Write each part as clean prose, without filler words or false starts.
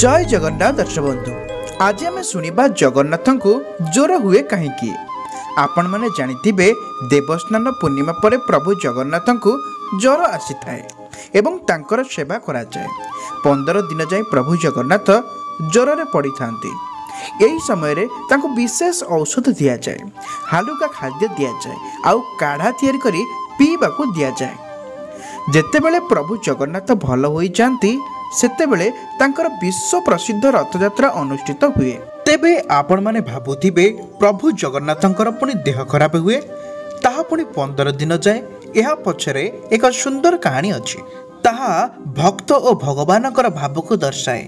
जय जगन्नाथ दर्शक बंधु। आज आम शुणा जगन्नाथ को ज्वर हुए कहीं। आपण मैंने जानिथिबे देवस्नान पूर्णिमा पर प्रभु जगन्नाथ को ज्वर आसी थाए एवं तांकर सेवा करा जाए। 15 दिन जाए प्रभु जगन्नाथ ज्वर रे पड़ी थांती। यही समय रे तांको विशेष औषध दिया जाए, हालुका खाद्य दिया जाए, आउ काढ़ा तैयारी करी पीवा को दिया जाए। जेतेबेले प्रभु जगन्नाथ भल होई जांती सेतेबेले तांकर विश्व प्रसिद्ध रथयात्रा अनुष्ठित हुए। तेबे आपण माने भाबुथिबे प्रभु जगन्नाथंकर पुणी देह खराब हुए, ताहा पुणी 15 दिन जाए। यह पछरे एक सुंदर कहानी अछि। ताहा भक्त और भगवानकर भाव को दर्शाए।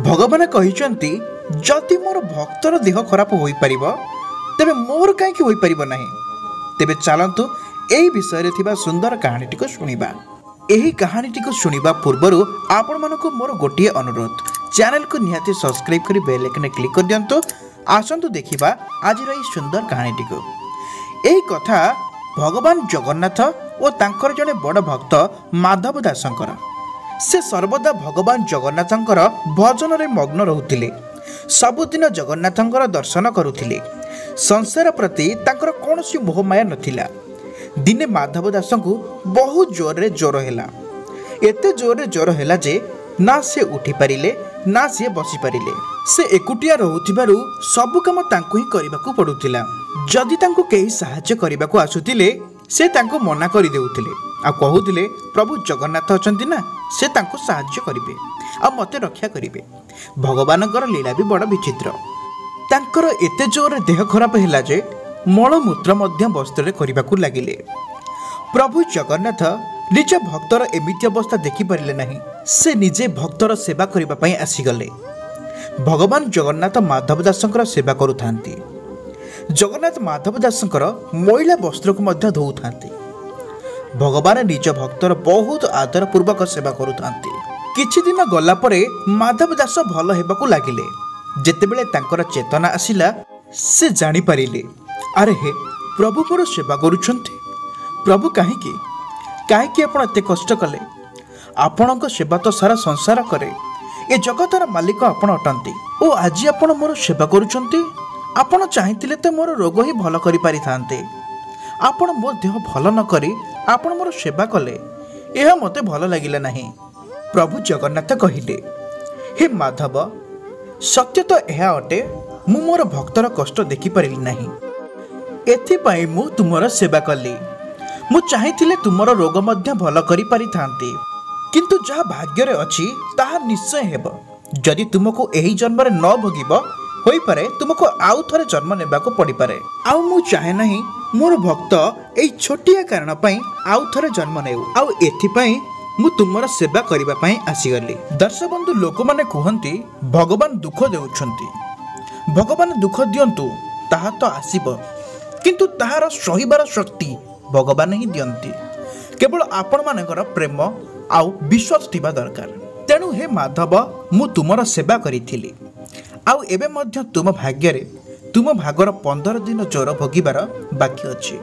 भगवान कहिचंती जदि मोर भक्तर देह खराब होई परिबो तेबे मोर काहे कि होई परिबो नाही। तेबे चलंतु एही विषय रे थिबा सुंदर कहानीटी को सुनिबा। एही कहानीटी को सुनिबा पूर्वरु आपण मानको मोर गोटिए अनुरोध, चैनल को निहाती सब्सक्राइब करी बेल आइकन क्लिक कर दियंतु। आसंतु देखिबा आज रे सुंदर कहानीटी को। एही कथा भगवान जगन्नाथ और तांकर जने बड़ भक्त माधव दासंकर। से सर्वदा भगवान जगन्नाथंकर भजन रे मग्न रहुथिले। सबुदिन जगन्नाथंकर दर्शन करुथिले। संसार प्रति तांकर कोनोसी मोह माया नथिला। दिने माधव दास को बहुत जोर रे ज्वर हैला। एते जोर रे ज्वर हैला जे ना से उठी पारिले ना से बसी पारिले। से एकुटिया रहुथिबारु सब काम तांको ही करिबाकू पडुथिला। जदि तांको केही सहाय्य करिबाकू आसुथिले से तांको मना करि देउथिले आ कहुथिले प्रभु जगन्नाथ अछंती ना, से तांको सहाय्य करिवे आ मते रक्षा करिवे। भगवानकर लीला भी बड़ विचित्र। तांकर एते जोर रे देह खराब हैला जे मलमूत्र मध्य वस्त्र करने लगिले। प्रभु जगन्नाथ निज भक्तर एमिति अवस्था देखि पारिले नहीं। से निजे भक्तर सेवा करने आसीगले। भगवान जगन्नाथ माधव दासंकर सेवा करुथांती। जगन्नाथ माधव दासंकर मैला वस्त्र को मध्य धोउथांती। भगवान निज भक्तर बहुत आदर पूर्वक सेवा करुथांती। किछि दिन गला परे माधव दास भल हेबाकू लागिले। जेतेबेले तांकर चेतना आसिला से जानि पारिले, अरे हे प्रभु मोर सेवा करुछंती। प्रभु काहेकि काहेकि आपण एते कष्ट कले? आपणक सेवा तो सारा संसार करे। ए जगतर मालिक आपण अटंती ओ आज आपण मोर सेवा करुछंती। आपण चाहिथिले ते मोर रोग ही भल करि पारि थांते। आपण मोर देह भल न करी आपण मोर सेवा कले, एहा मते भल लागिला नाही। प्रभु जगन्नाथ कहिले, हे माधव, सत्य तो एहा अटे, मु मोर भक्तर कष्ट देखि पारिली नाही। एथिपाई मु तुमर सेवा कली। मु चाहिथिले तुमर रोग मध्य भल करि पारि थांती, किंतु जहा भाग्य रे अछि ताहा निश्चय हेबो। जदि तुमको एही जन्म रे न भोगिबो होई पारे तुमको आउ थरे जन्म नेबाको पड़ी पारे। आउ मु चाहे नाही मोर भक्त एई छोटिया कारण पई आउ थरे जन्म नेउ। आउ एथिपाई मु तुमर सेवा करिबा पई आसीगली। दर्शक बंधु, लोक माने कहंती भगवान दुख देउछंती। भगवान दुख दियंतु ताहा तो आसीबो, किंतु ताहार सहिबार शक्ति भगवान ही दियंती। केवल आपण मानकर प्रेम आउ विश्वास थिबा दरकार। तेणु हे माधव, मु तुमर सेवा करिथिली। आउ एबे मध्य तुम भाग्य रे तुम भागर 15 दिन ज्वर भोगिबार बाकी अछि।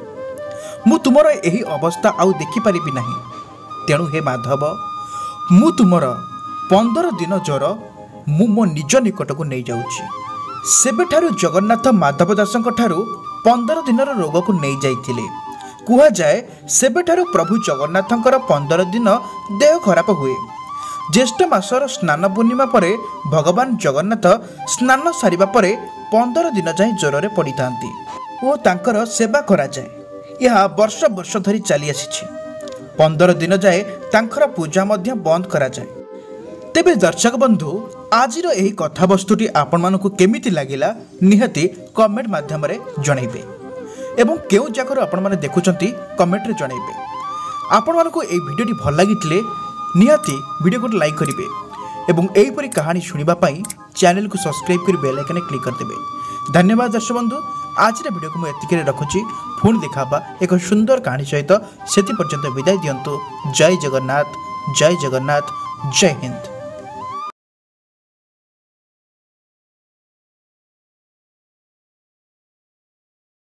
मु तुमर एही अवस्था आउ देखि परिबि नाही। तेणु हे माधव, मु तुमर 15 दिन ज्वर मु मो निज निकट को नै जाउछि। सेबेठारु जगन्नाथ माधव दासंक ठारु 15 दिनर रोग को नहीं जाइथिले। कुहा जाए सेबेठारु प्रभु जगन्नाथंकर 15 दिन देह खराब हुए। ज्येष्ठ मासर स्नान पूर्णिमा परे भगवान जगन्नाथ स्नान सारिबा परे 15 दिन जाए ज्वर रे पड़ी थांती ओ तांकर सेवा करा जाए। यह वर्ष वर्ष धरी चली आसीछि। 15 दिन जाए तांकर पूजा मध्य बंद करा जाए। तेबे दर्शक बंधु, आज यही कथा वस्तुटी आपण मानकु केमिति लागिला निहाती कमेंट माध्यम रे जणाइबे एवं केउ जाकर आपण माने देखुचंती कमेंट रे जणाइबे। आपण मानकु एई भिडियोटी भल लागितले निहाती वीडियो को लाइक करिवे एवं एही परि कहानी सुनिबा पई चैनल को सब्सक्राइब करि बेल आइकन क्लिक कर देबे। धन्यवाद दर्शक बंधु। आज रे वीडियो को मैं एतिके रखुची। पुणी देखाबा एक सुंदर कहानी सहित। सेति पर्यंत विदाय दियंतु। जय जगन्नाथ, जय जगन्नाथ, जय हिंद।